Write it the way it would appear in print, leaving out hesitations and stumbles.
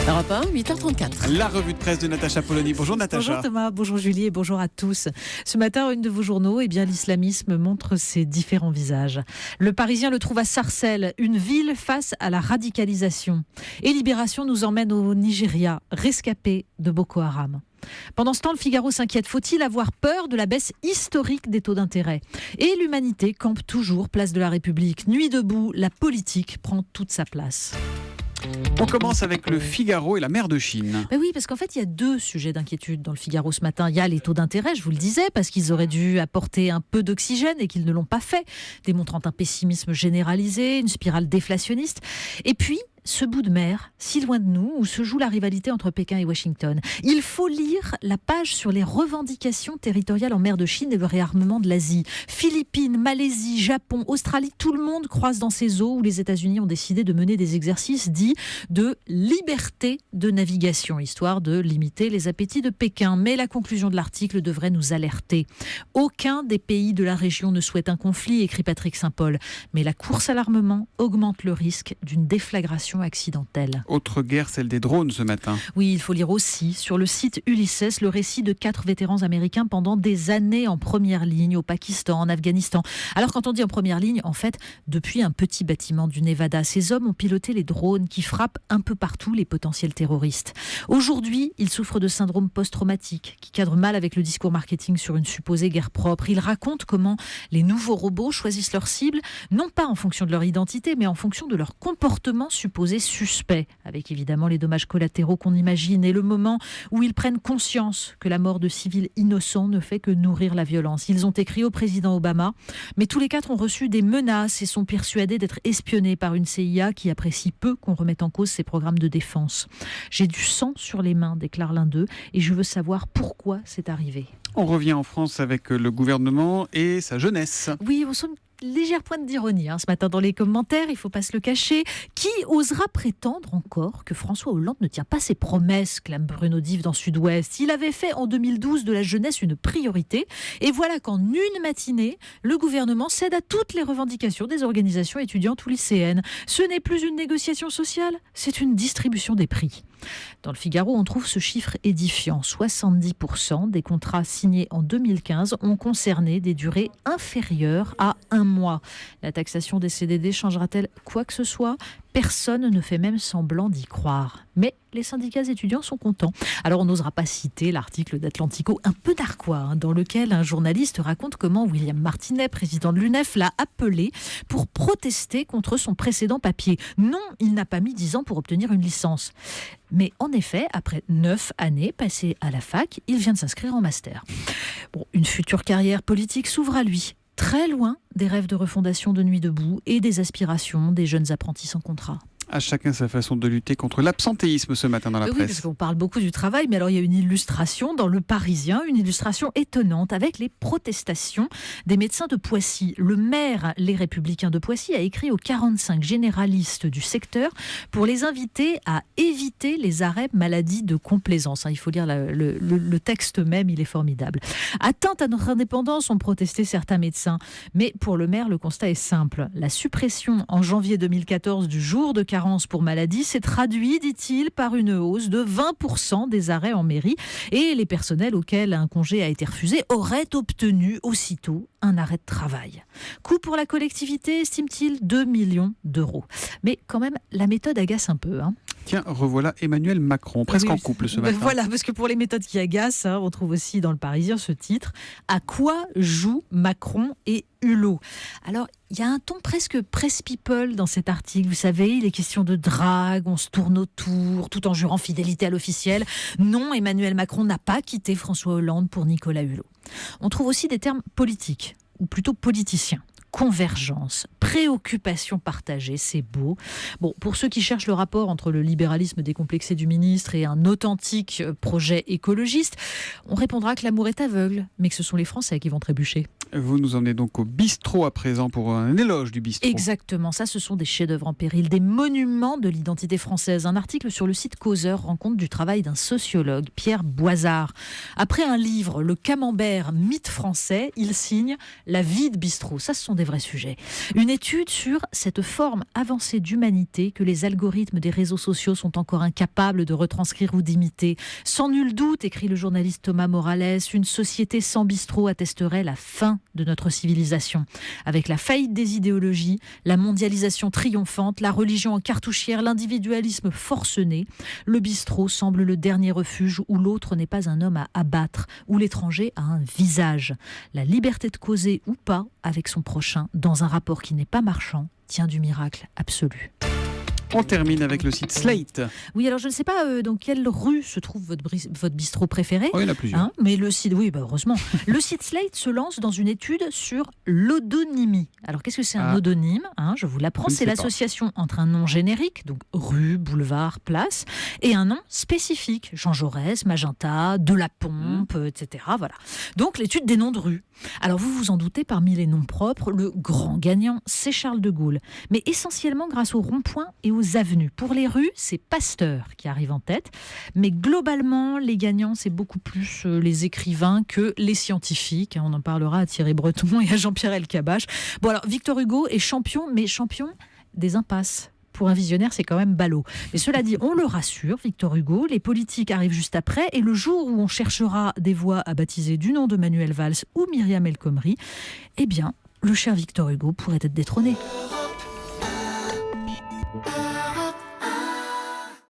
Europe 1, 8h34. La revue de presse de Natacha Polony. Bonjour Natacha. Bonjour Thomas, bonjour Julie et bonjour à tous. Ce matin, une de vos journaux, l'islamisme montre ses différents visages. Le Parisien le trouve à Sarcelles, une ville face à la radicalisation. Et Libération nous emmène au Nigeria, rescapé de Boko Haram. Pendant ce temps, le Figaro s'inquiète. Faut-il avoir peur de la baisse historique des taux d'intérêt ? Et l'Humanité campe toujours place de la République. Nuit debout, la politique prend toute sa place. On commence avec le Figaro et la mer de Chine. Oui, parce qu'en fait, il y a deux sujets d'inquiétude dans le Figaro ce matin. Il y a les taux d'intérêt, je vous le disais, parce qu'ils auraient dû apporter un peu d'oxygène et qu'ils ne l'ont pas fait, démontrant un pessimisme généralisé, une spirale déflationniste. Et puis, ce bout de mer, si loin de nous, où se joue la rivalité entre Pékin et Washington. Il faut lire la page sur les revendications territoriales en mer de Chine et le réarmement de l'Asie. Philippines, Malaisie, Japon, Australie, tout le monde croise dans ces eaux où les États-Unis ont décidé de mener des exercices dits de liberté de navigation, histoire de limiter les appétits de Pékin. Mais la conclusion de l'article devrait nous alerter. Aucun des pays de la région ne souhaite un conflit, écrit Patrick Saint-Paul. Mais la course à l'armement augmente le risque d'une déflagration accidentelle. Autre guerre, celle des drones ce matin. Oui, il faut lire aussi sur le site Ulysses le récit de 4 vétérans américains pendant des années en première ligne au Pakistan, en Afghanistan. Alors quand on dit en première ligne, en fait, depuis un petit bâtiment du Nevada, ces hommes ont piloté les drones qui frappent un peu partout les potentiels terroristes. Aujourd'hui, ils souffrent de syndrome post-traumatique qui cadre mal avec le discours marketing sur une supposée guerre propre. Ils racontent comment les nouveaux robots choisissent leur cible, non pas en fonction de leur identité, mais en fonction de leur comportement supposé suspect, avec évidemment les dommages collatéraux qu'on imagine et le moment où ils prennent conscience que la mort de civils innocents ne fait que nourrir la violence. Ils ont écrit au président Obama, mais tous les 4 ont reçu des menaces et sont persuadés d'être espionnés par une CIA qui apprécie peu qu'on remette en cause ses programmes de défense. J'ai du sang sur les mains, déclare l'un d'eux, et je veux savoir pourquoi c'est arrivé. On revient en France avec le gouvernement et sa jeunesse. Oui, on sent une légère pointe d'ironie ce matin dans les commentaires, il ne faut pas se le cacher. Qui osera prétendre encore que François Hollande ne tient pas ses promesses, clame Bruno Dive dans Sud-Ouest. Il avait fait en 2012 de la jeunesse une priorité. Et voilà qu'en une matinée, le gouvernement cède à toutes les revendications des organisations étudiantes ou lycéennes. Ce n'est plus une négociation sociale, c'est une distribution des prix. Dans le Figaro, on trouve ce chiffre édifiant. 70% des contrats signés en 2015 ont concerné des durées inférieures à 1 mois. La taxation des CDD changera-t-elle quoi que ce soit ? Personne ne fait même semblant d'y croire. Mais les syndicats étudiants sont contents. Alors on n'osera pas citer l'article d'Atlantico, un peu narquois, dans lequel un journaliste raconte comment William Martinet, président de l'UNEF, l'a appelé pour protester contre son précédent papier. Non, il n'a pas mis 10 ans pour obtenir une licence. Mais en effet, après 9 années passées à la fac, il vient de s'inscrire en master. Une future carrière politique s'ouvre à lui. Très loin des rêves de refondation de Nuit debout et des aspirations des jeunes apprentis sans contrat. À chacun sa façon de lutter contre l'absentéisme ce matin dans la presse. Oui, parce qu'on parle beaucoup du travail, mais alors il y a une illustration dans Le Parisien, une illustration étonnante avec les protestations des médecins de Poissy. Le maire Les Républicains de Poissy a écrit aux 45 généralistes du secteur pour les inviter à éviter les arrêts maladie de complaisance. Il faut lire le texte même, il est formidable. Atteinte à notre indépendance, ont protesté certains médecins. Mais pour le maire, le constat est simple. La suppression en janvier 2014 du jour de carence pour maladie s'est traduit, dit-il, par une hausse de 20% des arrêts en mairie. Et les personnels auxquels un congé a été refusé auraient obtenu aussitôt un arrêt de travail. Coût pour la collectivité, estime-t-il, 2 millions d'euros. Mais quand même, la méthode agace un peu. Tiens, revoilà Emmanuel Macron, presque en couple ce matin. Voilà, parce que pour les méthodes qui agacent, on trouve aussi dans Le Parisien ce titre « À quoi jouent Macron et Hulot ?» Alors, il y a un ton presque presse people dans cet article. Vous savez, il est question de drague, on se tourne autour, tout en jurant fidélité à l'officiel. Non, Emmanuel Macron n'a pas quitté François Hollande pour Nicolas Hulot. On trouve aussi des termes politiques, ou plutôt politiciens. Convergence, préoccupation partagée, c'est beau. Pour ceux qui cherchent le rapport entre le libéralisme décomplexé du ministre et un authentique projet écologiste, on répondra que l'amour est aveugle, mais que ce sont les Français qui vont trébucher. Vous nous emmenez donc au bistrot à présent pour un éloge du bistrot. Exactement, ça ce sont des chefs-d'œuvre en péril, des monuments de l'identité française. Un article sur le site Causeur rend compte du travail d'un sociologue, Pierre Boisard. Après un livre, Le Camembert, mythe français, il signe La vie de bistrot. Ça, ce sont des vrais sujets. Une étude sur cette forme avancée d'humanité que les algorithmes des réseaux sociaux sont encore incapables de retranscrire ou d'imiter. Sans nul doute, écrit le journaliste Thomas Morales, une société sans bistrot attesterait la fin de notre civilisation. Avec la faillite des idéologies, la mondialisation triomphante, la religion en cartouchière, l'individualisme forcené, le bistrot semble le dernier refuge où l'autre n'est pas un homme à abattre, où l'étranger a un visage. La liberté de causer ou pas avec son prochain, dans un rapport qui n'est pas marchand, tient du miracle absolu. On termine avec le site Slate. Oui, alors je ne sais pas dans quelle rue se trouve votre bistrot préféré. Oh, il y en a plusieurs. Mais le site, oui, heureusement. Le site Slate se lance dans une étude sur l'odonymie. Alors qu'est-ce que c'est un odonyme Je vous l'apprends, c'est l'association entre un nom générique, donc rue, boulevard, place, et un nom spécifique. Jean Jaurès, Magenta, De la Pompe, etc. Voilà. Donc l'étude des noms de rues. Alors vous vous en doutez, parmi les noms propres, le grand gagnant, c'est Charles de Gaulle. Mais essentiellement grâce aux ronds-points et aux avenues. Pour les rues, c'est Pasteur qui arrive en tête. Mais globalement, les gagnants, c'est beaucoup plus les écrivains que les scientifiques. On en parlera à Thierry Breton et à Jean-Pierre Elkabbach. Bon alors, Victor Hugo est champion, mais champion des impasses. Pour un visionnaire, c'est quand même ballot. Mais cela dit, on le rassure, Victor Hugo, les politiques arrivent juste après, et le jour où on cherchera des voix à baptiser du nom de Manuel Valls ou Myriam El Khomri, eh bien, le cher Victor Hugo pourrait être détrôné.